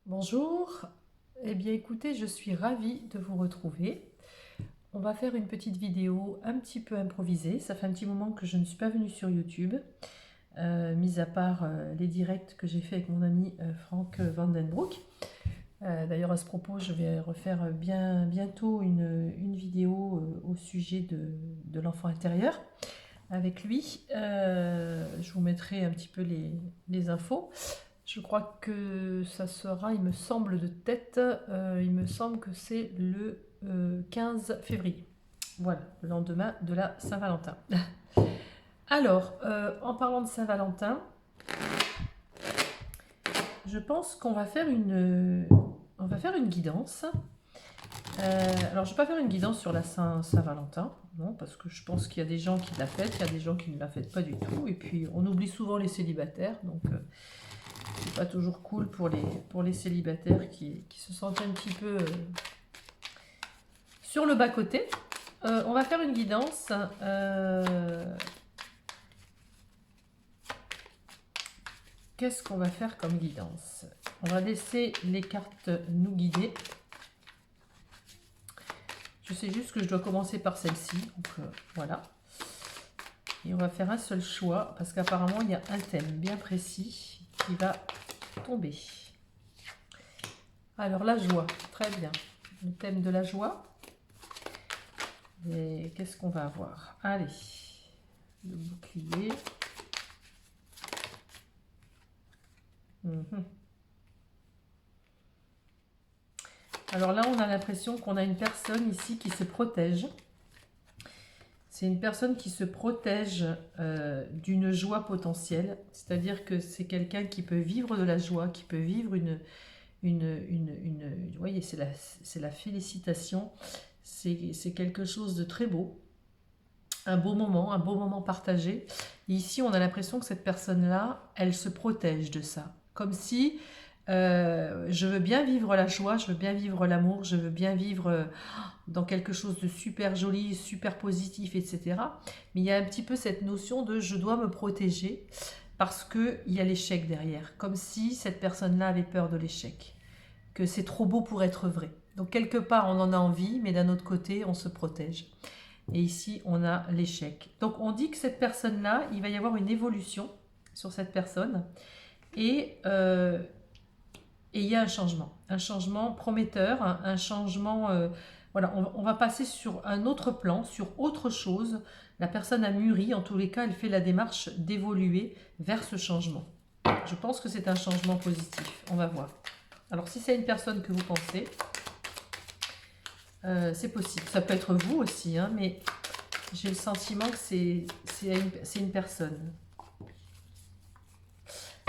Bonjour, eh bien écoutez, je suis ravie de vous retrouver. On va faire une petite vidéo un petit peu improvisée. Ça fait un petit moment que je ne suis pas venue sur YouTube, mis à part les directs que j'ai fait avec mon ami Frank Vandenbroek. D'ailleurs, à ce propos, je vais refaire bientôt une vidéo au sujet de l'enfant intérieur avec lui. Je vous mettrai un petit peu les infos. Je crois que ça sera, il me semble de tête, il me semble que c'est le 15 février. Voilà, le lendemain de la Saint-Valentin. Alors, en parlant de Saint-Valentin, je pense qu'on va faire on va faire une guidance. Alors, je ne vais pas faire une guidance sur la Saint-Valentin, non, parce que je pense qu'il y a des gens qui la fêtent, il y a des gens qui ne la fêtent pas du tout, et puis on oublie souvent les célibataires, donc c'est pas toujours cool pour les célibataires qui se sentent un petit peu sur le bas-côté. On va faire une guidance. Qu'est-ce qu'on va faire comme guidance? On va laisser les cartes nous guider. Je sais juste que je dois commencer par celle-ci. Donc voilà. Et on va faire un seul choix parce qu'apparemment il y a un thème bien précis qui va tomber. Alors la joie, très bien. Le thème de la joie. Et qu'est-ce qu'on va avoir? Allez, le bouclier. Alors là, on a l'impression qu'on a une personne ici qui se protège. C'est une personne qui se protège d'une joie potentielle. C'est-à-dire que c'est quelqu'un qui peut vivre de la joie, qui peut vivre vous voyez, c'est la félicitation. C'est quelque chose de très beau. Un beau moment partagé. Et ici, on a l'impression que cette personne-là, elle se protège de ça. Comme si je veux bien vivre la joie, je veux bien vivre l'amour, je veux bien vivre dans quelque chose de super joli, super positif, etc. Mais il y a un petit peu cette notion de je dois me protéger parce qu'il y a l'échec derrière. Comme si cette personne-là avait peur de l'échec. Que c'est trop beau pour être vrai. Donc quelque part, on en a envie, mais d'un autre côté, on se protège. Et ici, on a l'échec. Donc on dit que cette personne-là, il va y avoir une évolution sur cette personne. Et il y a un changement prometteur, un changement... voilà, on va passer sur un autre plan, sur autre chose. La personne a mûri, en tous les cas, elle fait la démarche d'évoluer vers ce changement. Je pense que c'est un changement positif, on va voir. Alors si c'est une personne que vous pensez, c'est possible. Ça peut être vous aussi, hein, mais j'ai le sentiment que c'est une personne.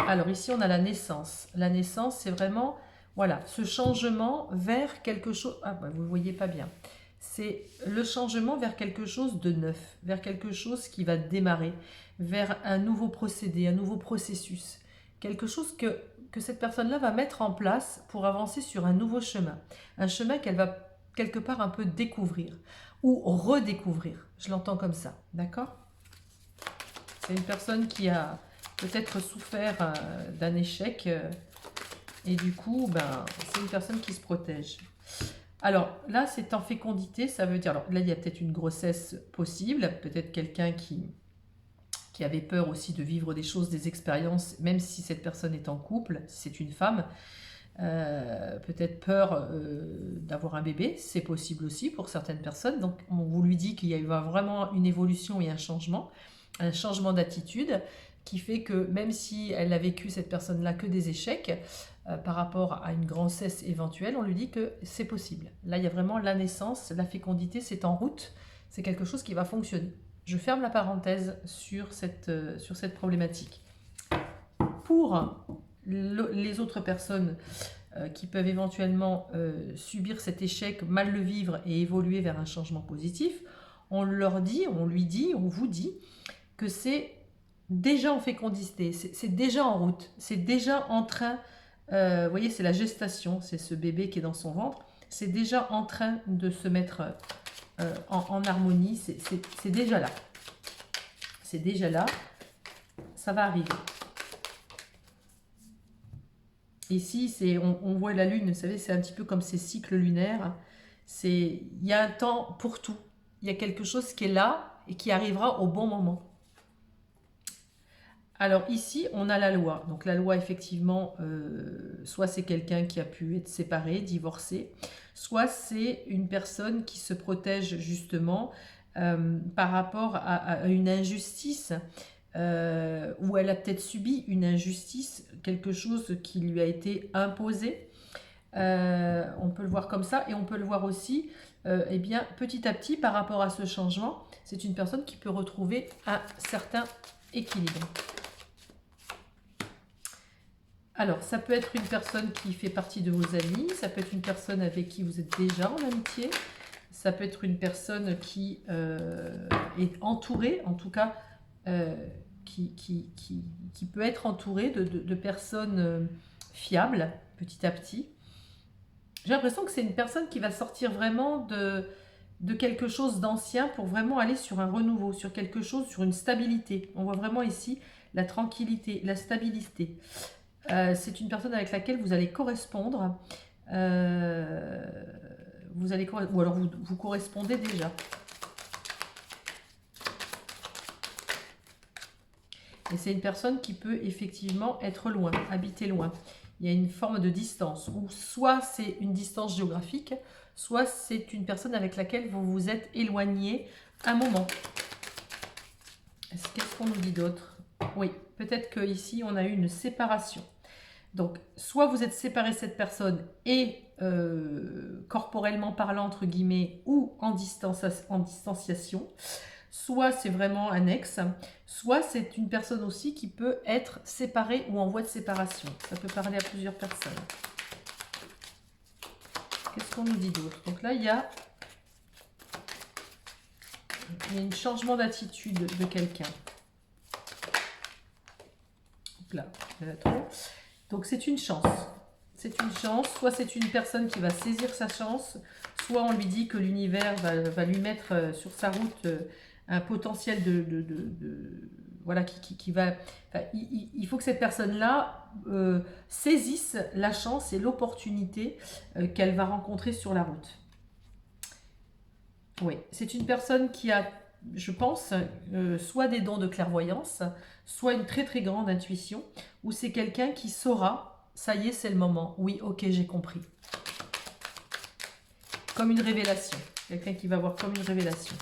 Alors ici, on a la naissance. La naissance, c'est vraiment, voilà, ce changement vers quelque chose... Ah, bah, vous ne voyez pas bien. C'est le changement vers quelque chose de neuf, vers quelque chose qui va démarrer, vers un nouveau procédé, un nouveau processus. Quelque chose que cette personne-là va mettre en place pour avancer sur un nouveau chemin. Un chemin qu'elle va quelque part un peu découvrir ou redécouvrir. Je l'entends comme ça, d'accord? C'est une personne qui a peut-être souffert d'un échec et du coup, ben, c'est une personne qui se protège. Alors là, c'est en fécondité, ça veut dire, alors là, il y a peut-être une grossesse possible, peut-être quelqu'un qui avait peur aussi de vivre des choses, des expériences, même si cette personne est en couple, si c'est une femme, peut-être peur d'avoir un bébé, c'est possible aussi pour certaines personnes. Donc on vous lui dit qu'il y a vraiment une évolution et un changement d'attitude qui fait que même si elle a vécu, cette personne-là, que des échecs par rapport à une grossesse éventuelle, on lui dit que c'est possible. Là, il y a vraiment la naissance, la fécondité, c'est en route, c'est quelque chose qui va fonctionner. Je ferme la parenthèse sur cette problématique. Pour les autres personnes qui peuvent éventuellement subir cet échec, mal le vivre et évoluer vers un changement positif, on leur dit, on lui dit, on vous dit que c'est déjà en fécondité, c'est déjà en route, c'est déjà en train, vous voyez, c'est la gestation, c'est ce bébé qui est dans son ventre, c'est déjà en train de se mettre en harmonie, c'est déjà là. C'est déjà là, ça va arriver. Ici, on voit la lune, vous savez, c'est un petit peu comme ces cycles lunaires. Il y a un temps pour tout. Il y a quelque chose qui est là et qui arrivera au bon moment. Alors ici, on a la loi. Donc la loi, effectivement, soit c'est quelqu'un qui a pu être séparé, divorcé, soit c'est une personne qui se protège justement par rapport à une injustice, où elle a peut-être subi une injustice, quelque chose qui lui a été imposé. On peut le voir comme ça, et on peut le voir aussi, eh bien, petit à petit, par rapport à ce changement, c'est une personne qui peut retrouver un certain équilibre. Alors, ça peut être une personne qui fait partie de vos amis, ça peut être une personne avec qui vous êtes déjà en amitié, ça peut être une personne qui est entourée, en tout cas, qui peut être entourée de personnes fiables, petit à petit. J'ai l'impression que c'est une personne qui va sortir vraiment de quelque chose d'ancien pour vraiment aller sur un renouveau, sur quelque chose, sur une stabilité. On voit vraiment ici la tranquillité, la stabilité. C'est une personne avec laquelle vous allez correspondre, ou alors vous correspondez déjà. Et c'est une personne qui peut effectivement être loin, habiter loin. Il y a une forme de distance, ou soit c'est une distance géographique, soit c'est une personne avec laquelle vous vous êtes éloigné un moment. Qu'est-ce qu'on nous dit d'autre? Oui, peut-être qu'ici on a eu une séparation. Donc, soit vous êtes séparé de cette personne et corporellement parlant, entre guillemets, ou en distanciation, soit c'est vraiment un ex, soit c'est une personne aussi qui peut être séparée ou en voie de séparation. Ça peut parler à plusieurs personnes. Qu'est-ce qu'on nous dit d'autre? Donc là, il y a un changement d'attitude de quelqu'un. Là, donc c'est une chance. C'est une chance, soit c'est une personne qui va saisir sa chance, soit on lui dit que l'univers va lui mettre sur sa route un potentiel voilà, qui va... Enfin, il faut que cette personne-là saisisse la chance et l'opportunité qu'elle va rencontrer sur la route. Oui, c'est une personne qui a, je pense, soit des dons de clairvoyance, soit une très très grande intuition, ou c'est quelqu'un qui saura, ça y est, c'est le moment. Oui, ok, j'ai compris. Comme une révélation. Quelqu'un qui va voir comme une révélation.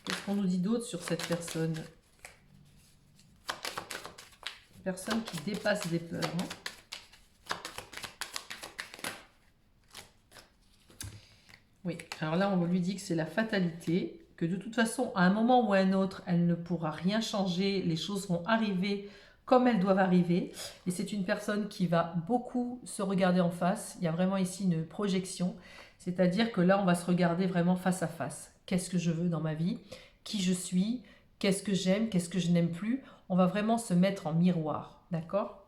Qu'est-ce qu'on nous dit d'autre sur cette personne? Une personne qui dépasse des peurs. Hein. Oui, alors là, on lui dit que c'est la fatalité, que de toute façon, à un moment ou à un autre, elle ne pourra rien changer, les choses vont arriver comme elles doivent arriver. Et c'est une personne qui va beaucoup se regarder en face. Il y a vraiment ici une projection, c'est-à-dire que là, on va se regarder vraiment face à face. Qu'est-ce que je veux dans ma vie? Qui je suis? Qu'est-ce que j'aime? Qu'est-ce que je n'aime plus? On va vraiment se mettre en miroir, d'accord?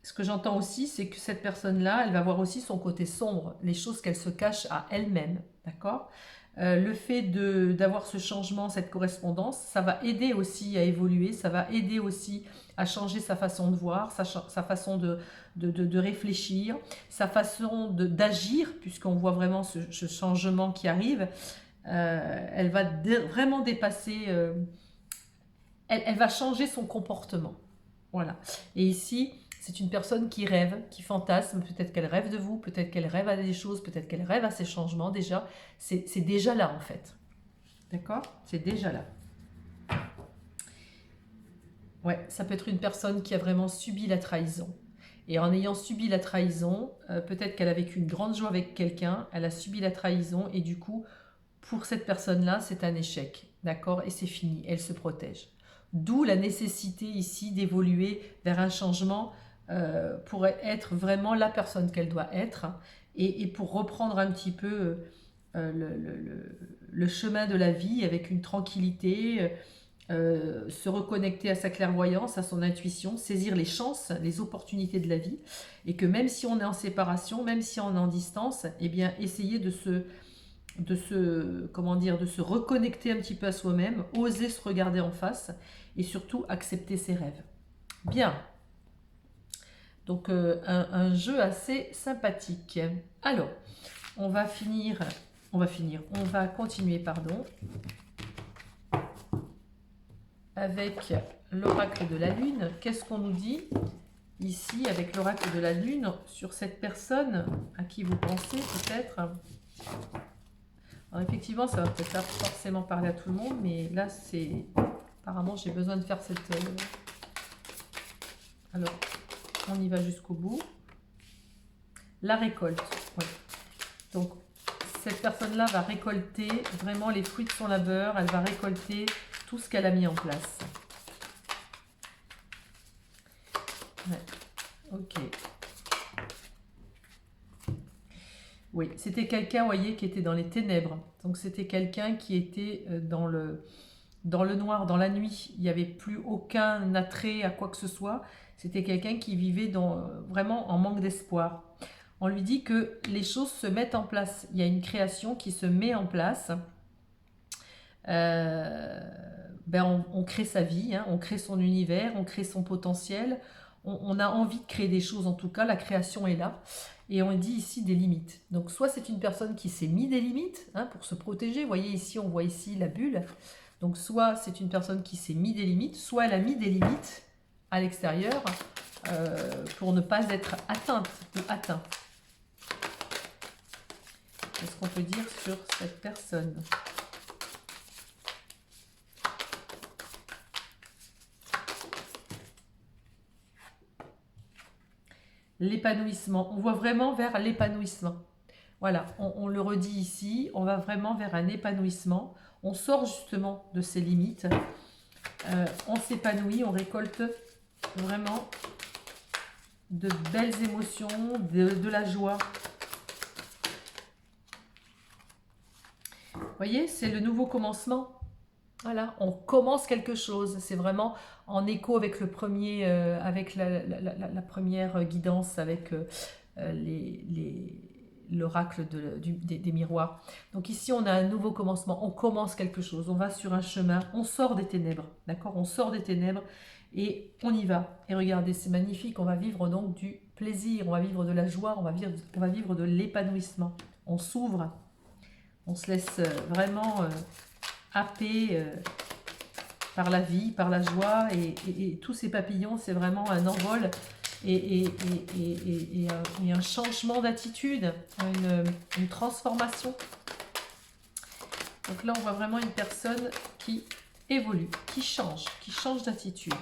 Ce que j'entends aussi, c'est que cette personne-là, elle va voir aussi son côté sombre, les choses qu'elle se cache à elle-même, d'accord? Le fait d'avoir ce changement, cette correspondance, ça va aider aussi à évoluer, ça va aider aussi à changer sa façon de voir, sa façon de réfléchir, sa façon d'agir, puisqu'on voit vraiment ce changement qui arrive. Elle va vraiment dépasser, elle va changer son comportement. Voilà. Et ici, c'est une personne qui rêve, qui fantasme, peut-être qu'elle rêve de vous, peut-être qu'elle rêve à des choses, peut-être qu'elle rêve à ces changements déjà. C'est déjà là en fait. D'accord? C'est déjà là. Ouais, ça peut être une personne qui a vraiment subi la trahison. Et en ayant subi la trahison, peut-être qu'elle a vécu une grande joie avec quelqu'un, elle a subi la trahison et du coup, pour cette personne-là, c'est un échec. D'accord? Et c'est fini, elle se protège. D'où la nécessité ici d'évoluer vers un changement pour être vraiment la personne qu'elle doit être et pour reprendre un petit peu le chemin de la vie avec une tranquillité, se reconnecter à sa clairvoyance, à son intuition, saisir les chances, les opportunités de la vie et que même si on est en séparation, même si on est en distance, eh bien essayer de se reconnecter un petit peu à soi-même, oser se regarder en face et surtout accepter ses rêves. Bien. Donc, un jeu assez sympathique. Alors, on va continuer, pardon, avec l'oracle de la Lune. Qu'est-ce qu'on nous dit ici avec l'oracle de la Lune sur cette personne à qui vous pensez peut-être? Alors effectivement, ça va peut-être pas forcément parler à tout le monde, mais là, c'est... Apparemment, j'ai besoin de faire cette... Alors, on y va jusqu'au bout. La récolte. Ouais. Donc, cette personne-là va récolter vraiment les fruits de son labeur. Elle va récolter tout ce qu'elle a mis en place. Ouais. Ok. Oui, c'était quelqu'un, vous voyez, qui était dans les ténèbres. Donc, c'était quelqu'un qui était dans le noir, dans la nuit. Il n'y avait plus aucun attrait à quoi que ce soit. C'était quelqu'un qui vivait vraiment en manque d'espoir. On lui dit que les choses se mettent en place. Il y a une création qui se met en place. On crée sa vie, hein, on crée son univers, on crée son potentiel. On a envie de créer des choses, en tout cas, la création est là. Et on dit ici des limites. Donc soit c'est une personne qui s'est mis des limites, hein, pour se protéger. Vous voyez ici, on voit ici la bulle. Donc soit c'est une personne qui s'est mis des limites, soit elle a mis des limites à l'extérieur pour ne pas être atteinte ou atteint. Qu'est-ce qu'on peut dire sur cette personne? L'épanouissement. On voit vraiment vers l'épanouissement. Voilà, on le redit ici, on va vraiment vers un épanouissement. On sort justement de ses limites. On s'épanouit, on récolte vraiment de belles émotions, de la joie. Vous voyez, c'est le nouveau commencement. Voilà, on commence quelque chose. C'est vraiment en écho avec le premier, avec la première guidance, avec l'oracle des miroirs. Donc ici, on a un nouveau commencement. On commence quelque chose. On va sur un chemin. On sort des ténèbres. D'accord? On sort des ténèbres et on y va. Et regardez, c'est magnifique. On va vivre donc du plaisir. On va vivre de la joie. On va vivre de l'épanouissement. On s'ouvre. On se laisse vraiment... happé par la vie, par la joie, et tous ces papillons, c'est vraiment un envol et un changement d'attitude, une transformation. Donc là, on voit vraiment une personne qui évolue, qui change d'attitude.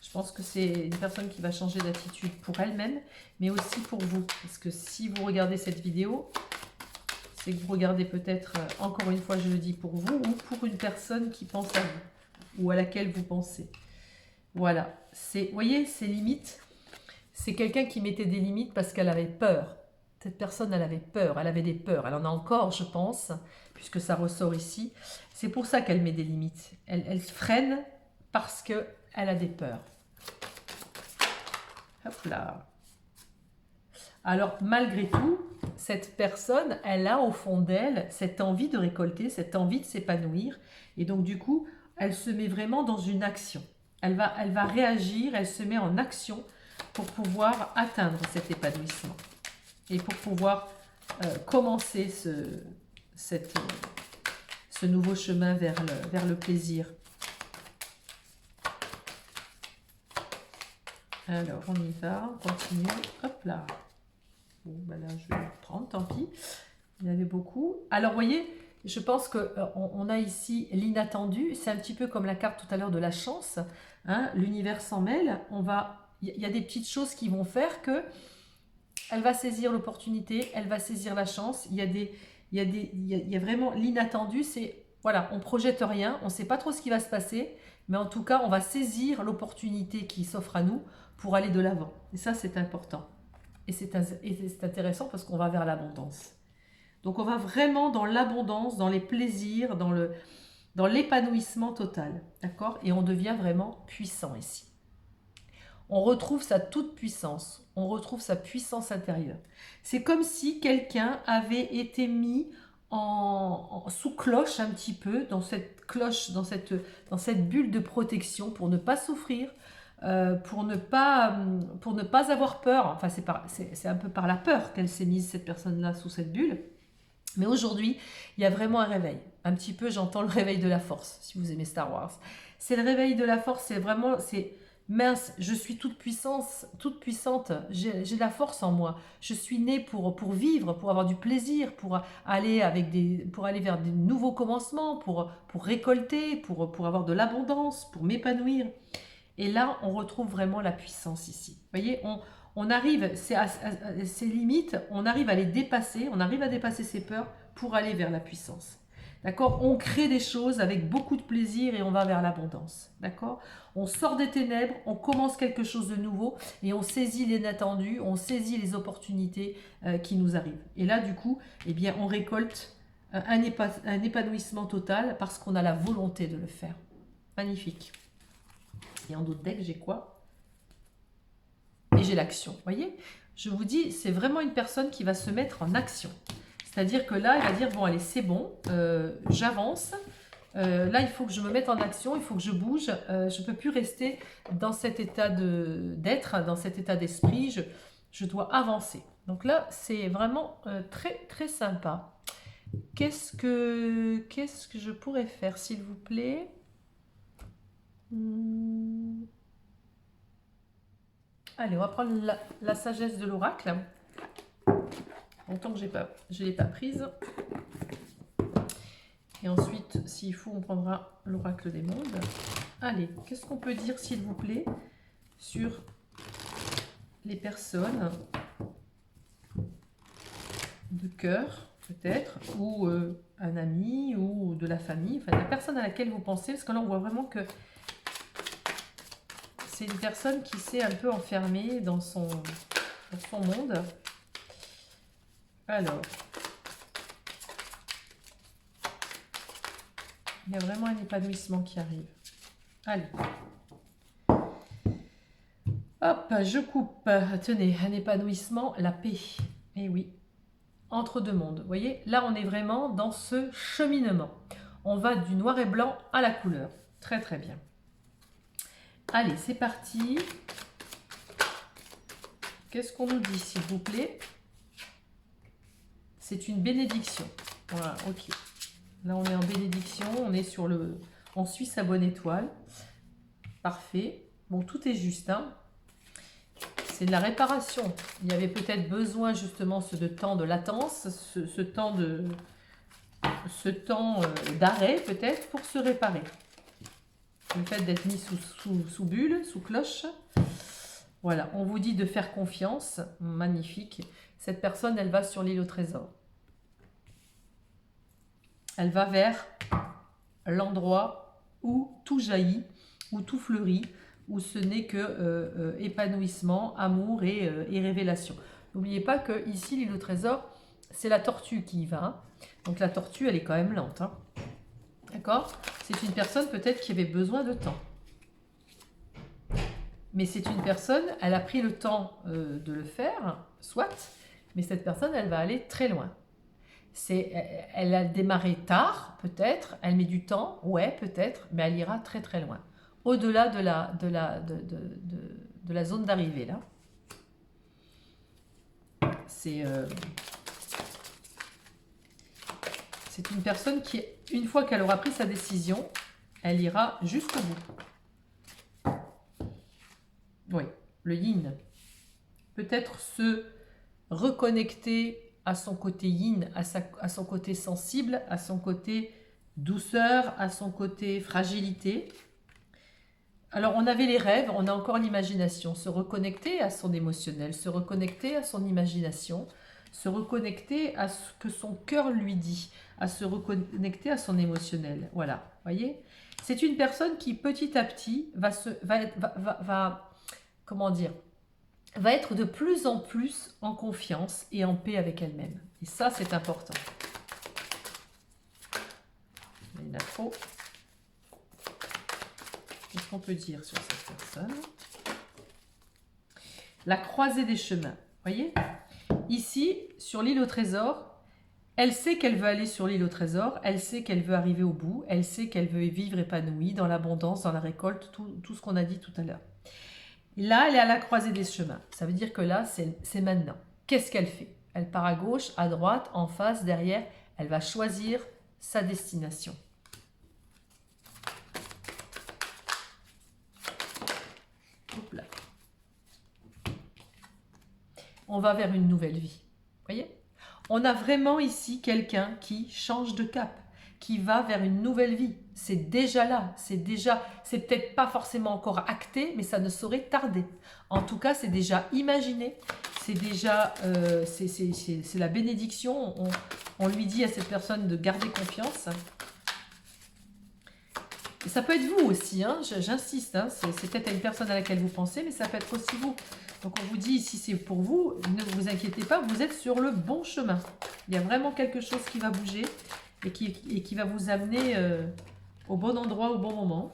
Je pense que c'est une personne qui va changer d'attitude pour elle-même, mais aussi pour vous. Parce que si vous regardez cette vidéo, c'est que vous regardez peut-être, encore une fois je le dis, pour vous ou pour une personne qui pense à vous ou à laquelle vous pensez. Voilà, vous voyez, ces limites, c'est quelqu'un qui mettait des limites parce qu'elle avait peur. Cette personne, elle avait peur, elle avait des peurs. Elle en a encore, je pense, puisque ça ressort ici. C'est pour ça qu'elle met des limites. Elle freine parce qu'elle a des peurs. Hop là. Alors, malgré tout, cette personne, elle a au fond d'elle cette envie de récolter, cette envie de s'épanouir. Et donc, du coup, elle se met vraiment dans une action. Elle va réagir, elle se met en action pour pouvoir atteindre cet épanouissement. Et pour pouvoir commencer ce nouveau chemin vers le plaisir. Alors, on y va, on continue. Hop là. Bon, ben là, je vais le prendre, tant pis. Il y en avait beaucoup. Alors, vous voyez, je pense qu'on a ici l'inattendu. C'est un petit peu comme la carte tout à l'heure de la chance. Hein, l'univers s'en mêle. Il y a des petites choses qui vont faire que elle va saisir l'opportunité, elle va saisir la chance. Il y a vraiment l'inattendu. C'est, voilà, on ne projette rien, on ne sait pas trop ce qui va se passer. Mais en tout cas, on va saisir l'opportunité qui s'offre à nous pour aller de l'avant. Et ça, c'est important. Et c'est intéressant parce qu'on va vers l'abondance. Donc on va vraiment dans l'abondance, dans les plaisirs, dans l'épanouissement total. D'accord? Et on devient vraiment puissant ici. On retrouve sa toute puissance. On retrouve sa puissance intérieure. C'est comme si quelqu'un avait été mis sous cloche un petit peu, dans cette cloche, dans cette bulle de protection pour ne pas souffrir, pour ne pas avoir peur. Enfin, c'est un peu par la peur qu'elle s'est mise, cette personne-là, sous cette bulle. Mais aujourd'hui, il y a vraiment un réveil. Un petit peu, j'entends le réveil de la force, si vous aimez Star Wars. C'est le réveil de la force, c'est mince, je suis toute puissante, j'ai la force en moi. Je suis née pour vivre, pour avoir du plaisir, pour aller vers de nouveaux commencements, pour récolter, pour avoir de l'abondance, pour m'épanouir. Et là, on retrouve vraiment la puissance ici. Vous voyez, on arrive, ces limites, on arrive à les dépasser, on arrive à dépasser ses peurs pour aller vers la puissance. D'accord? On crée des choses avec beaucoup de plaisir et on va vers l'abondance. D'accord? On sort des ténèbres, on commence quelque chose de nouveau et on saisit l'inattendu, on saisit les opportunités qui nous arrivent. Et là, du coup, eh bien, on récolte un épanouissement total parce qu'on a la volonté de le faire. Magnifique. Et en d'autres decks, j'ai quoi? Et j'ai l'action. Vous voyez? Je vous dis, c'est vraiment une personne qui va se mettre en action. C'est-à-dire que là, elle va dire, bon, allez, c'est bon, j'avance. Là, il faut que je me mette en action, il faut que je bouge. Je ne peux plus rester dans cet état d'être, dans cet état d'esprit. Je dois avancer. Donc là, c'est vraiment très, très sympa. Qu'est-ce que je pourrais faire, s'il vous plaît? Allez, on va prendre la sagesse de l'oracle. Longtemps que je ne l'ai pas prise. Et ensuite, s'il faut, on prendra l'oracle des mondes. Allez, qu'est-ce qu'on peut dire, s'il vous plaît, sur les personnes de cœur, peut-être, ou un ami, ou de la famille, enfin, la personne à laquelle vous pensez, parce que là, on voit vraiment que c'est une personne qui s'est un peu enfermée dans son monde. Alors, il y a vraiment un épanouissement qui arrive. Allez. Hop, je coupe. Tenez, un épanouissement, la paix. Eh oui, entre deux mondes. Vous voyez, là, on est vraiment dans ce cheminement. On va du noir et blanc à la couleur. Très, très bien. Allez, c'est parti. Qu'est-ce qu'on nous dit, s'il vous plaît? C'est une bénédiction. Voilà, ok. Là, on est en bénédiction. On est sur le... On suit sa bonne étoile. Parfait. Bon, tout est juste, hein. C'est de la réparation. Il y avait peut-être besoin, justement, de temps de latence, ce temps d'arrêt, peut-être, pour se réparer. Le fait d'être mis sous bulle, sous cloche. Voilà, on vous dit de faire confiance. Magnifique. Cette personne, elle va sur l'île au trésor. Elle va vers l'endroit où tout jaillit, où tout fleurit, où ce n'est que épanouissement, amour et révélation. N'oubliez pas que ici, l'île au trésor, c'est la tortue qui y va. Hein. Donc la tortue, elle est quand même lente. Hein. D'accord? C'est une personne peut-être qui avait besoin de temps. Mais c'est une personne, elle a pris le temps de le faire, soit, mais cette personne, elle va aller très loin. Elle a démarré tard, peut-être, elle met du temps, ouais, peut-être, mais elle ira très très loin. Au-delà de la zone d'arrivée, là. C'est une personne qui, une fois qu'elle aura pris sa décision, elle ira jusqu'au bout. Oui, le yin. Peut-être se reconnecter à son côté yin, à son côté sensible, à son côté douceur, à son côté fragilité. Alors, on avait les rêves, on a encore l'imagination. Se reconnecter à son émotionnel, se reconnecter à son imagination, se reconnecter à ce que son cœur lui dit, à se reconnecter à son émotionnel. Voilà, voyez? C'est une personne qui, petit à petit, comment dire, va être de plus en plus en confiance et en paix avec elle-même. Et ça, c'est important. Il y en a trop. Qu'est-ce qu'on peut dire sur cette personne? La croisée des chemins. Voyez? Ici, sur l'île au trésor, elle sait qu'elle veut aller sur l'île au trésor, elle sait qu'elle veut arriver au bout, elle sait qu'elle veut vivre épanouie dans l'abondance, dans la récolte, tout ce qu'on a dit tout à l'heure. Là, elle est à la croisée des chemins. Ça veut dire que là, c'est maintenant. Qu'est-ce qu'elle fait? Elle part à gauche, à droite, en face, derrière. Elle va choisir sa destination. Hop là. On va vers une nouvelle vie. Voyez? On a vraiment ici quelqu'un qui change de cap, qui va vers une nouvelle vie. C'est déjà là, c'est peut-être pas forcément encore acté, mais ça ne saurait tarder. En tout cas, c'est déjà imaginé, c'est déjà, c'est la bénédiction. On lui dit à cette personne de garder confiance. Et ça peut être vous aussi, hein, j'insiste, hein, c'est peut-être à une personne à laquelle vous pensez, mais ça peut être aussi vous. Donc on vous dit, si c'est pour vous, ne vous inquiétez pas, vous êtes sur le bon chemin. Il y a vraiment quelque chose qui va bouger et qui va vous amener au bon endroit, au bon moment.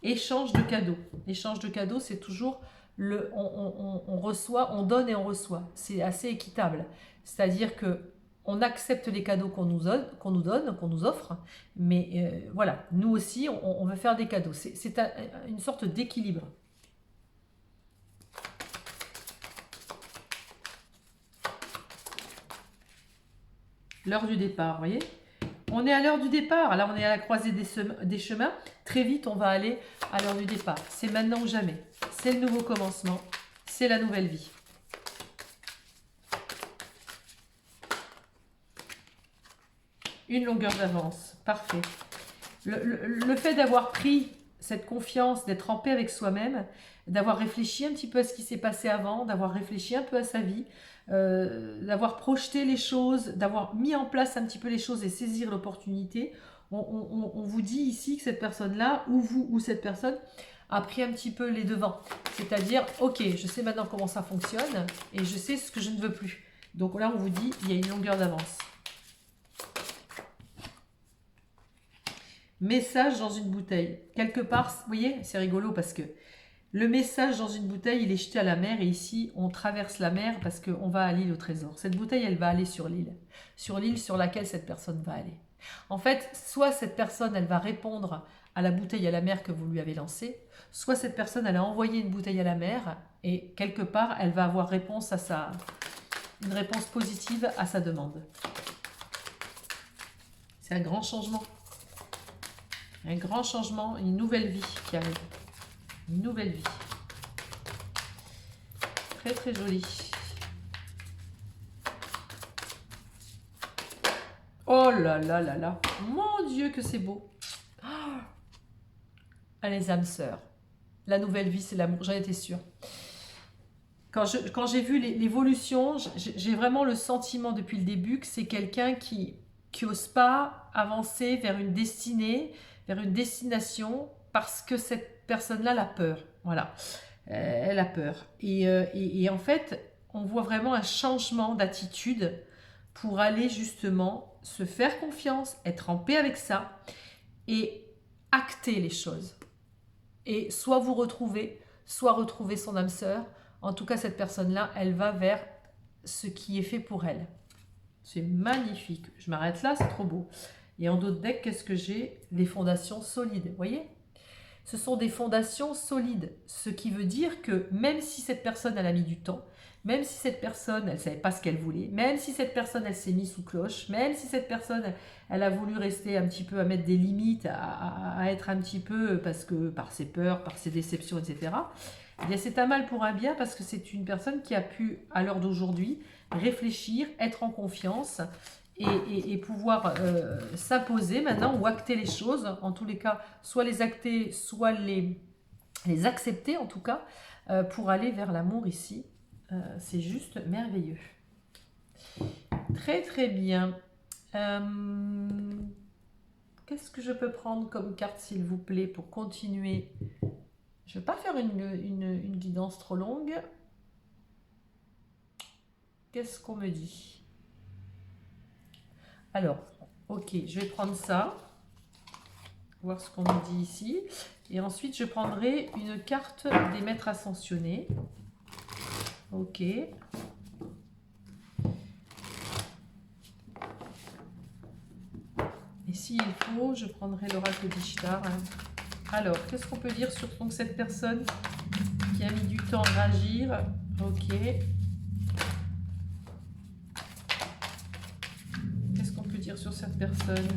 Échange de cadeaux. Échange de cadeaux, c'est toujours, on reçoit, on donne et on reçoit. C'est assez équitable. C'est-à-dire que on accepte les cadeaux qu'on nous donne, qu'on nous offre, mais voilà, nous aussi, on veut faire des cadeaux. C'est une sorte d'équilibre. L'heure du départ, vous voyez? On est à l'heure du départ. Là, on est à la croisée des chemins. Très vite, on va aller à l'heure du départ. C'est maintenant ou jamais. C'est le nouveau commencement. C'est la nouvelle vie. Une longueur d'avance. Parfait. Le fait d'avoir pris cette confiance, d'être en paix avec soi-même, d'avoir réfléchi un petit peu à ce qui s'est passé avant, d'avoir réfléchi un peu à sa vie, d'avoir projeté les choses, d'avoir mis en place un petit peu les choses et saisir l'opportunité, on vous dit ici que cette personne-là, ou vous, ou cette personne, a pris un petit peu les devants. C'est-à-dire, ok, je sais maintenant comment ça fonctionne et je sais ce que je ne veux plus. Donc là, on vous dit, il y a une longueur d'avance. Message dans une bouteille. Quelque part, vous voyez, c'est rigolo parce que le message dans une bouteille, il est jeté à la mer et ici, on traverse la mer parce qu'on va à l'île au trésor. Cette bouteille, elle va aller sur l'île sur laquelle cette personne va aller. En fait, soit cette personne, elle va répondre à la bouteille à la mer que vous lui avez lancée, soit cette personne, elle a envoyé une bouteille à la mer et quelque part, elle va avoir une réponse positive à sa demande. C'est un grand changement. Un grand changement, une nouvelle vie qui arrive. Une nouvelle vie. Très très jolie. Oh là là là là. Mon Dieu que c'est beau. Ah, les âmes sœurs. La nouvelle vie, c'est l'amour. J'en étais sûre. Quand j'ai vu l'évolution, j'ai vraiment le sentiment depuis le début que c'est quelqu'un qui n'ose pas avancer vers une destinée, vers une destination, parce que cette personne-là a peur. Voilà, elle a peur. Et en fait, on voit vraiment un changement d'attitude pour aller justement se faire confiance, être en paix avec ça et acter les choses. Et soit vous retrouvez, soit retrouver son âme sœur. En tout cas, cette personne-là, elle va vers ce qui est fait pour elle. C'est magnifique. Je m'arrête là, c'est trop beau. Et en dos de deck, qu'est-ce que j'ai? Les fondations solides. Vous voyez? Ce sont des fondations solides. Ce qui veut dire que même si cette personne, elle a mis du temps, même si cette personne, elle ne savait pas ce qu'elle voulait, même si cette personne, elle s'est mise sous cloche, même si cette personne, elle a voulu rester un petit peu, à mettre des limites, à être un petit peu, parce que par ses peurs, par ses déceptions, etc., eh bien c'est un mal pour un bien parce que c'est une personne qui a pu, à l'heure d'aujourd'hui, réfléchir, être en confiance et pouvoir s'imposer maintenant ou acter les choses. En tous les cas, soit les acter, soit les accepter en tout cas, pour aller vers l'amour ici. C'est juste merveilleux. Très très bien. Qu'est-ce que je peux prendre comme carte s'il vous plaît pour continuer? Je ne vais pas faire une guidance trop longue. Qu'est-ce qu'on me dit? Alors, ok, je vais prendre ça. Voir ce qu'on me dit ici. Et ensuite, je prendrai une carte des maîtres ascensionnés. Ok. Et s'il faut, je prendrai l'oracle d'Ishtar. Alors, qu'est-ce qu'on peut dire sur donc, cette personne qui a mis du temps à réagir? Ok. Qu'est-ce qu'on peut dire sur cette personne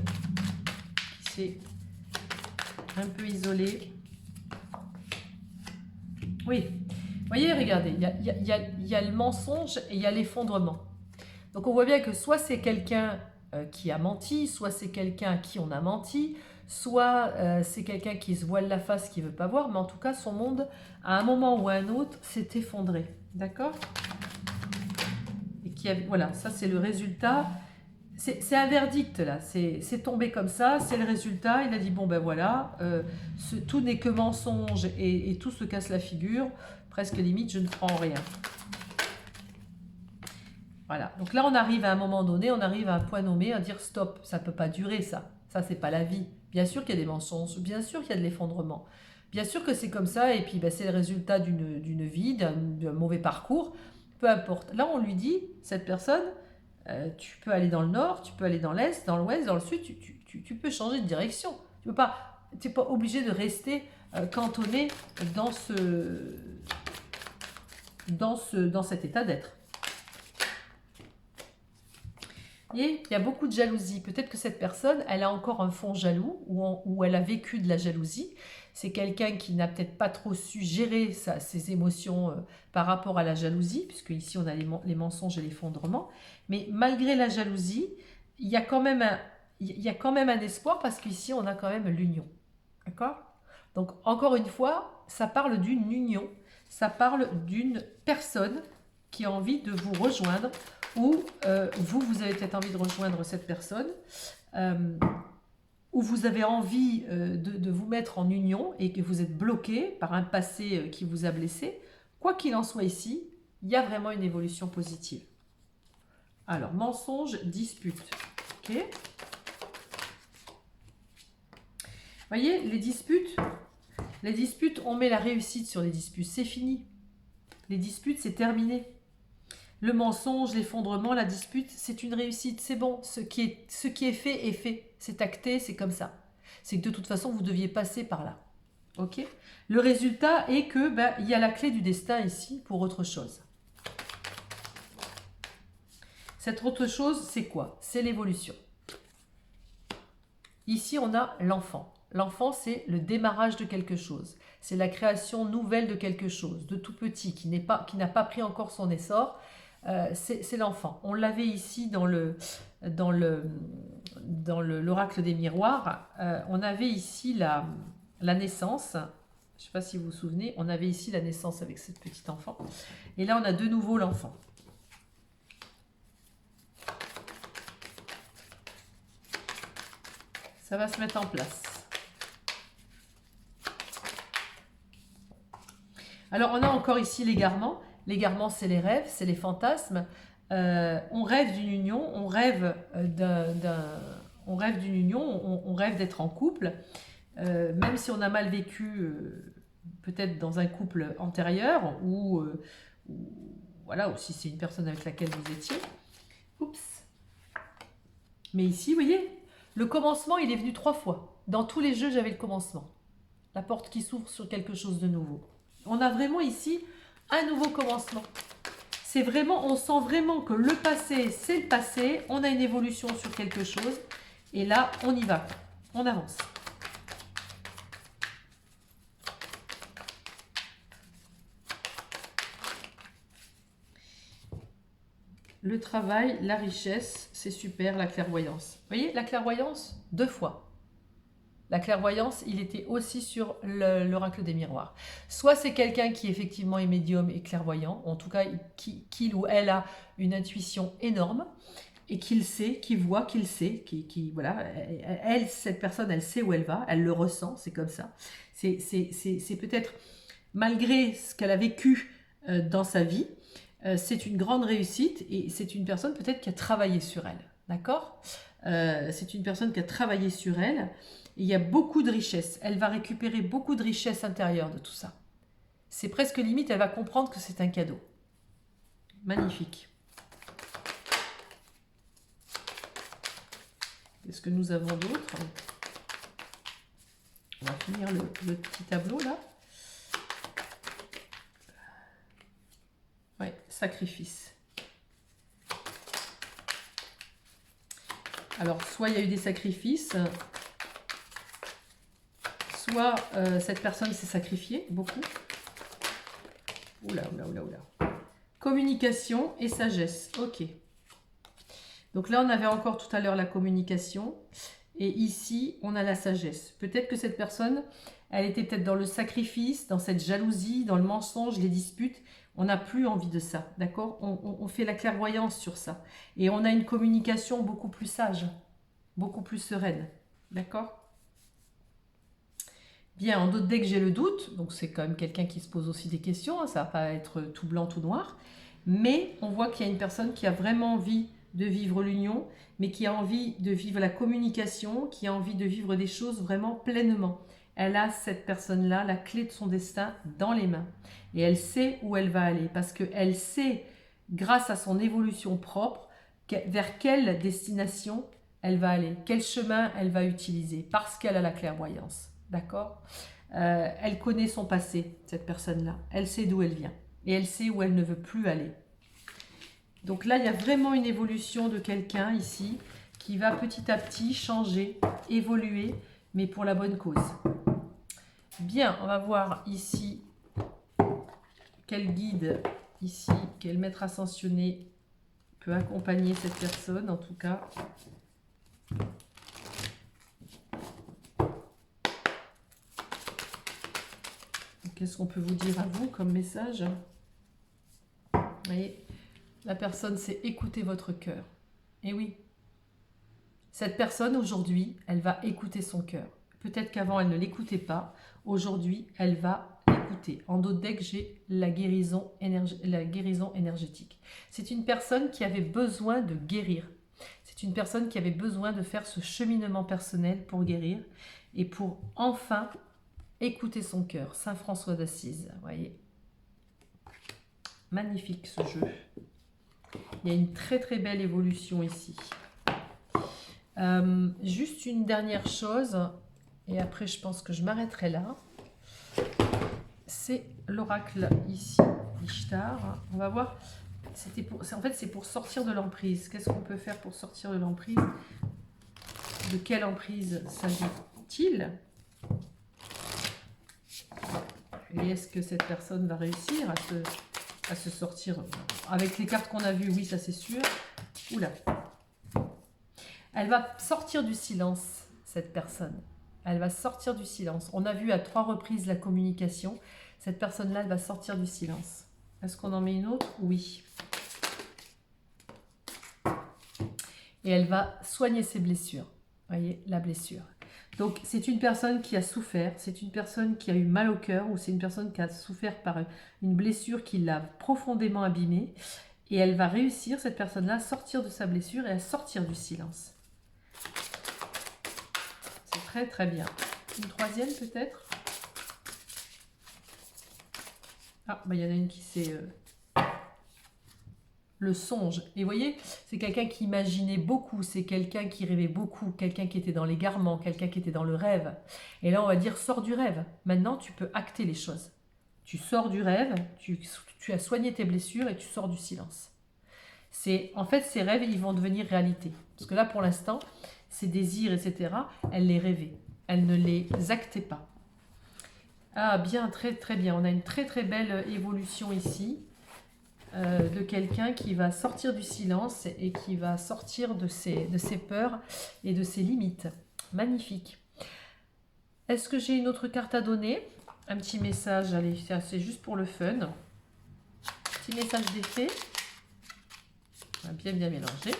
qui s'est un peu isolée? Oui. Vous voyez, regardez, il y a le mensonge et il y a l'effondrement. Donc on voit bien que soit c'est quelqu'un qui a menti, soit c'est quelqu'un à qui on a menti, soit c'est quelqu'un qui se voile la face, qui ne veut pas voir, mais en tout cas son monde, à un moment ou à un autre, s'est effondré. D'accord? Et voilà, ça c'est le résultat. C'est un verdict là, c'est tombé comme ça, c'est le résultat. Il a dit bon ben voilà, tout n'est que mensonge et tout se casse la figure, presque limite je ne prends rien. Voilà, donc là on arrive à un moment donné, on arrive à un point nommé à dire stop, ça ne peut pas durer ça c'est pas la vie. Bien sûr qu'il y a des mensonges, bien sûr qu'il y a de l'effondrement, bien sûr que c'est comme ça et puis ben, c'est le résultat d'une vie, d'un mauvais parcours, peu importe. Là on lui dit, cette personne, tu peux aller dans le nord, tu peux aller dans l'est, dans l'ouest, dans le sud, tu peux changer de direction. Tu n'es pas obligé de rester cantonné dans cet état d'être. Et il y a beaucoup de jalousie. Peut-être que cette personne, elle a encore un fond jaloux ou elle a vécu de la jalousie. C'est quelqu'un qui n'a peut-être pas trop su gérer ses émotions par rapport à la jalousie, puisque ici on a les mensonges et l'effondrement. Mais malgré la jalousie, il y a quand même un espoir parce qu'ici on a quand même l'union. D'accord? Donc encore une fois, ça parle d'une union, ça parle d'une personne qui a envie de vous rejoindre ou vous avez peut-être envie de rejoindre cette personne, ou vous avez envie de vous mettre en union et que vous êtes bloqué par un passé qui vous a blessé. Quoi qu'il en soit ici, il y a vraiment une évolution positive. Alors, mensonge, dispute. Ok. Voyez, les disputes, on met la réussite sur les disputes. C'est fini. Les disputes, c'est terminé. Le mensonge, l'effondrement, la dispute, c'est une réussite, c'est bon. Ce qui est fait est fait. C'est acté, c'est comme ça. C'est que de toute façon, vous deviez passer par là. Ok? Le résultat est que il y a la clé du destin ici pour autre chose. Cette autre chose, c'est quoi? C'est l'évolution. Ici, on a l'enfant. L'enfant, c'est le démarrage de quelque chose. C'est la création nouvelle de quelque chose, de tout petit, qui n'a pas pris encore son essor. C'est l'enfant. On l'avait ici dans l'oracle des miroirs. On avait ici la naissance. Je ne sais pas si vous vous souvenez. On avait ici la naissance avec cette petite enfant. Et là, on a de nouveau l'enfant. Ça va se mettre en place. Alors, on a encore ici l'égarement. L'égarement, c'est les rêves, c'est les fantasmes. On rêve d'une union, on rêve d'une union, on rêve d'être en couple. Même si on a mal vécu, peut-être dans un couple antérieur, ou si c'est une personne avec laquelle vous étiez. Oups. Mais ici, vous voyez, le commencement, il est venu 3 fois. Dans tous les jeux, j'avais le commencement. La porte qui s'ouvre sur quelque chose de nouveau. On a vraiment ici un nouveau commencement. C'est vraiment, on sent vraiment que le passé, c'est le passé. On a une évolution sur quelque chose. Et là, on y va. On avance. Le travail, la richesse, c'est super, la clairvoyance. Vous voyez, la clairvoyance, 2 fois. La clairvoyance, il était aussi sur l'oracle des miroirs. Soit c'est quelqu'un qui effectivement est médium et clairvoyant, en tout cas qu'il ou elle a une intuition énorme et qu'il sait, qu'il voit, qu'il sait, voilà, cette personne, elle sait où elle va, elle le ressent, c'est comme ça. C'est peut-être malgré ce qu'elle a vécu dans sa vie, c'est une grande réussite et c'est une personne peut-être qui a travaillé sur elle, d'accord? C'est une personne qui a travaillé sur elle. Et il y a beaucoup de richesse. Elle va récupérer beaucoup de richesse intérieure de tout ça. C'est presque limite, elle va comprendre que c'est un cadeau. Magnifique. Qu'est-ce que nous avons d'autre? On va finir le petit tableau là. Ouais, sacrifice. Alors, soit il y a eu des sacrifices, soit cette personne s'est sacrifiée beaucoup. Oula, oula, oula, oula. Communication et sagesse. Ok. Donc là, on avait encore tout à l'heure la communication. Et ici, on a la sagesse. Peut-être que cette personne, elle était peut-être dans le sacrifice, dans cette jalousie, dans le mensonge, les disputes. On n'a plus envie de ça, d'accord? On fait la clairvoyance sur ça. Et on a une communication beaucoup plus sage, beaucoup plus sereine, d'accord? Bien, en d'autres, dès que j'ai le doute, donc c'est quand même quelqu'un qui se pose aussi des questions, hein, ça va pas être tout blanc, tout noir, mais on voit qu'il y a une personne qui a vraiment envie de vivre l'union, mais qui a envie de vivre la communication, qui a envie de vivre des choses vraiment pleinement. Elle a, cette personne-là, la clé de son destin dans les mains. Et elle sait où elle va aller, parce qu'elle sait, grâce à son évolution propre, vers quelle destination elle va aller, quel chemin elle va utiliser, parce qu'elle a la clairvoyance. D'accord? Elle connaît son passé, cette personne-là. Elle sait d'où elle vient. Et elle sait où elle ne veut plus aller. Donc là, il y a vraiment une évolution de quelqu'un ici qui va petit à petit changer, évoluer, mais pour la bonne cause. Bien, on va voir ici quel guide, ici, quel maître ascensionné peut accompagner cette personne, en tout cas. Qu'est-ce qu'on peut vous dire à vous comme message? Vous voyez, la personne, c'est écouter votre cœur. Et oui, cette personne, aujourd'hui, elle va écouter son cœur. Peut-être qu'avant, elle ne l'écoutait pas. Aujourd'hui, elle va l'écouter. En d'autres decks, j'ai la guérison énergétique. C'est une personne qui avait besoin de guérir. C'est une personne qui avait besoin de faire ce cheminement personnel pour guérir et pour enfin écouter son cœur. Saint François d'Assise, vous voyez. Magnifique ce jeu. Il y a une très très belle évolution ici. Juste une dernière chose, et après je pense que je m'arrêterai là. C'est l'oracle ici, Ishtar. On va voir. En fait, c'est pour sortir de l'emprise. Qu'est-ce qu'on peut faire pour sortir de l'emprise? De quelle emprise s'agit-il? Et est-ce que cette personne va réussir à se sortir? Avec les cartes qu'on a vues, oui, ça c'est sûr. Oula. Elle va sortir du silence, cette personne. Elle va sortir du silence. On a vu à 3 reprises la communication. Cette personne-là, elle va sortir du silence. Est-ce qu'on en met une autre? Oui. Et elle va soigner ses blessures. Vous voyez, la blessure. Donc, c'est une personne qui a souffert, c'est une personne qui a eu mal au cœur, ou c'est une personne qui a souffert par une blessure qui l'a profondément abîmée. Et elle va réussir, cette personne-là, à sortir de sa blessure et à sortir du silence. C'est très très bien. Une troisième peut-être? Ah, bah, il y en a une qui c'est le songe. Et vous voyez, c'est quelqu'un qui imaginait beaucoup, c'est quelqu'un qui rêvait beaucoup, quelqu'un qui était dans l'égarement, quelqu'un qui était dans le rêve. Et là, on va dire, sors du rêve. Maintenant, tu peux acter les choses. Tu sors du rêve, tu as soigné tes blessures et tu sors du silence. En fait, ces rêves, ils vont devenir réalité. Parce que là, pour l'instant, ces désirs, etc., elle les rêvait. Elle ne les actait pas. Ah, bien, très très bien. On a une très très belle évolution ici. De quelqu'un qui va sortir du silence et qui va sortir de ses peurs et de ses limites. Magnifique. Est-ce que j'ai une autre carte à donner? Un petit message, allez, c'est juste pour le fun. Petit message des fées. On va bien mélanger.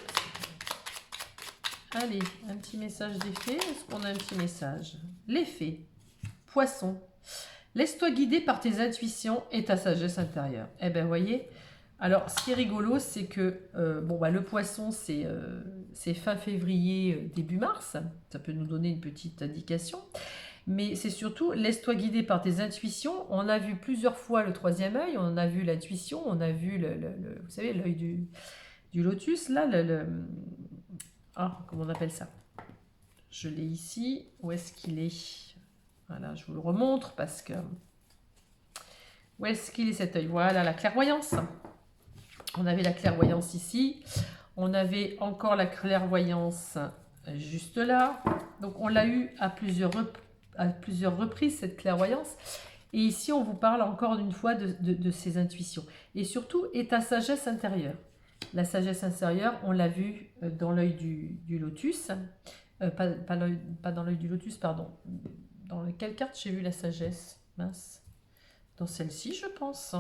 Allez, un petit message des fées. Est-ce qu'on a un petit message? Les fées. Poisson. Laisse-toi guider par tes intuitions et ta sagesse intérieure. Eh bien, vous voyez... Alors, ce qui est rigolo, c'est que le poisson, c'est fin février, début mars. Ça peut nous donner une petite indication. Mais c'est surtout, laisse-toi guider par tes intuitions. On a vu plusieurs fois le troisième œil. On a vu l'intuition. On a vu, vous savez, l'œil du lotus. Là, comment on appelle ça? Je l'ai ici. Où est-ce qu'il est? Voilà, je vous le remontre parce que... Où est-ce qu'il est cet œil? Voilà, la clairvoyance. On avait la clairvoyance ici. On avait encore la clairvoyance juste là. Donc, on l'a eu à plusieurs reprises, cette clairvoyance. Et ici, on vous parle encore une fois de ces intuitions. Et surtout, et ta sagesse intérieure. La sagesse intérieure, on l'a vu dans l'œil du lotus. Pas dans l'œil du lotus, pardon. Dans quelle carte j'ai vu la sagesse? Mince. Dans celle-ci, je pense.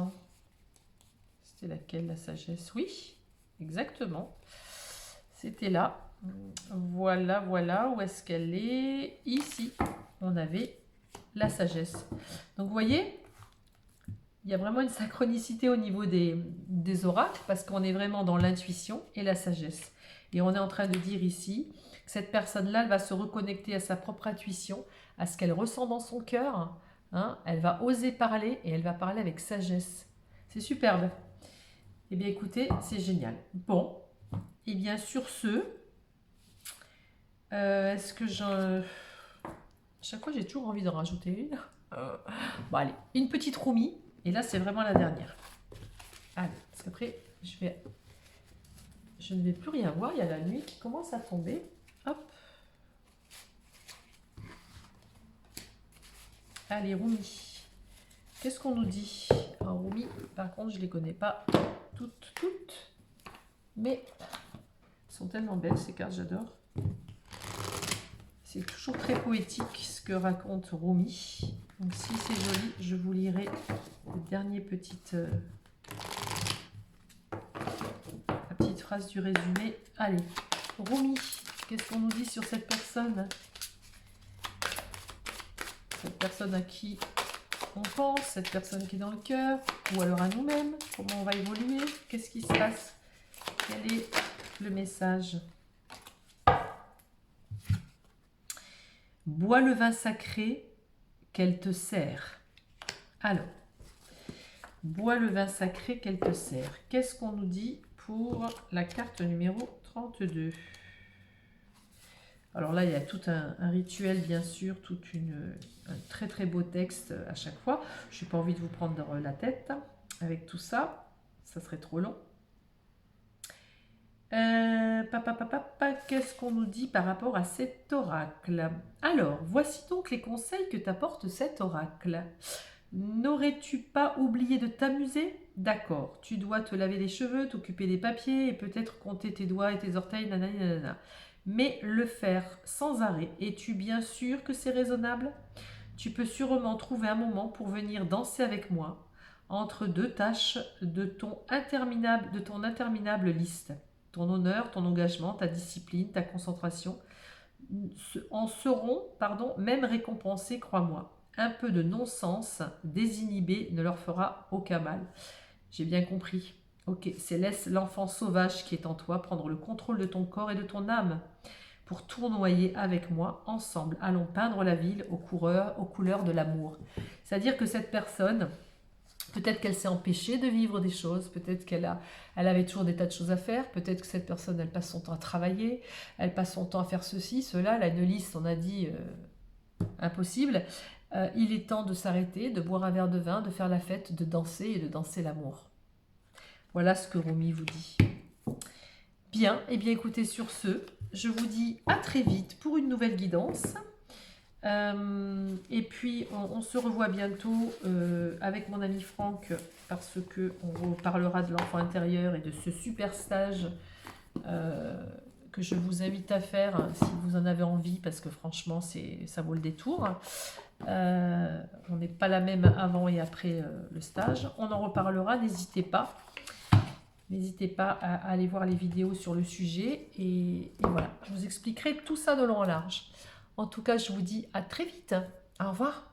C'était laquelle, la sagesse? Oui, exactement. C'était là. Voilà, voilà. Où est-ce qu'elle est? Ici, on avait la sagesse. Donc, vous voyez, il y a vraiment une synchronicité au niveau des oracles parce qu'on est vraiment dans l'intuition et la sagesse. Et on est en train de dire ici que cette personne-là, elle va se reconnecter à sa propre intuition, à ce qu'elle ressent dans son cœur. Hein, elle va oser parler et elle va parler avec sagesse. C'est superbe. Eh bien, écoutez, c'est génial. Bon, et bien sur ce, est-ce que j'en... Chaque fois, j'ai toujours envie d'en rajouter une. Bon, allez, une petite roumie. Et là, c'est vraiment la dernière. Allez, parce qu'après, je ne vais plus rien voir. Il y a la nuit qui commence à tomber. Hop. Allez, roumie. Qu'est-ce qu'on nous dit? Alors, roumie, par contre, je ne les connais pas toutes. Mais elles sont tellement belles, ces cartes, j'adore. C'est toujours très poétique ce que raconte Rumi. Donc si c'est joli, je vous lirai la petite phrase du résumé. Allez, Rumi, qu'est-ce qu'on nous dit sur cette personne? Cette personne à qui on pense, cette personne qui est dans le cœur, ou alors à nous-mêmes. Comment on va évoluer? Qu'est-ce qui se passe? Quel est le message? Bois le vin sacré qu'elle te sert. Alors, bois le vin sacré qu'elle te sert. Qu'est-ce qu'on nous dit pour la carte numéro 32? Alors là, il y a tout un rituel, bien sûr, un très très beau texte à chaque fois. Je n'ai pas envie de vous prendre la tête avec tout ça. Ça serait trop long. Qu'est-ce qu'on nous dit par rapport à cet oracle? Alors, voici donc les conseils que t'apporte cet oracle. N'aurais-tu pas oublié de t'amuser? D'accord, tu dois te laver les cheveux, t'occuper des papiers et peut-être compter tes doigts et tes orteils, nanani, nanana. Mais le faire sans arrêt, es-tu bien sûr que c'est raisonnable? Tu peux sûrement trouver un moment pour venir danser avec moi entre deux tâches de ton interminable liste. Ton honneur, ton engagement, ta discipline, ta concentration en seront même récompensés, crois-moi. Un peu de non-sens désinhibé ne leur fera aucun mal. J'ai bien compris. Ok, c'est laisse l'enfant sauvage qui est en toi prendre le contrôle de ton corps et de ton âme. Pour tournoyer avec moi, ensemble, allons peindre la ville aux couleurs de l'amour. C'est-à-dire que cette personne... Peut-être qu'elle s'est empêchée de vivre des choses, peut-être qu'elle avait toujours des tas de choses à faire, peut-être que cette personne, elle passe son temps à travailler, elle passe son temps à faire ceci, cela, elle a une liste, on a dit, impossible. Il est temps de s'arrêter, de boire un verre de vin, de faire la fête, de danser et de danser l'amour. Voilà ce que Rumi vous dit. Bien, et bien écoutez, sur ce, je vous dis à très vite pour une nouvelle guidance. Et puis on se revoit bientôt avec mon ami Franck parce que on reparlera de l'enfant intérieur et de ce super stage que je vous invite à faire si vous en avez envie parce que franchement ça vaut le détour. On n'est pas la même avant et après le stage. On en reparlera, n'hésitez pas. N'hésitez pas à aller voir les vidéos sur le sujet et voilà, je vous expliquerai tout ça de long en large. En tout cas, je vous dis à très vite. Au revoir.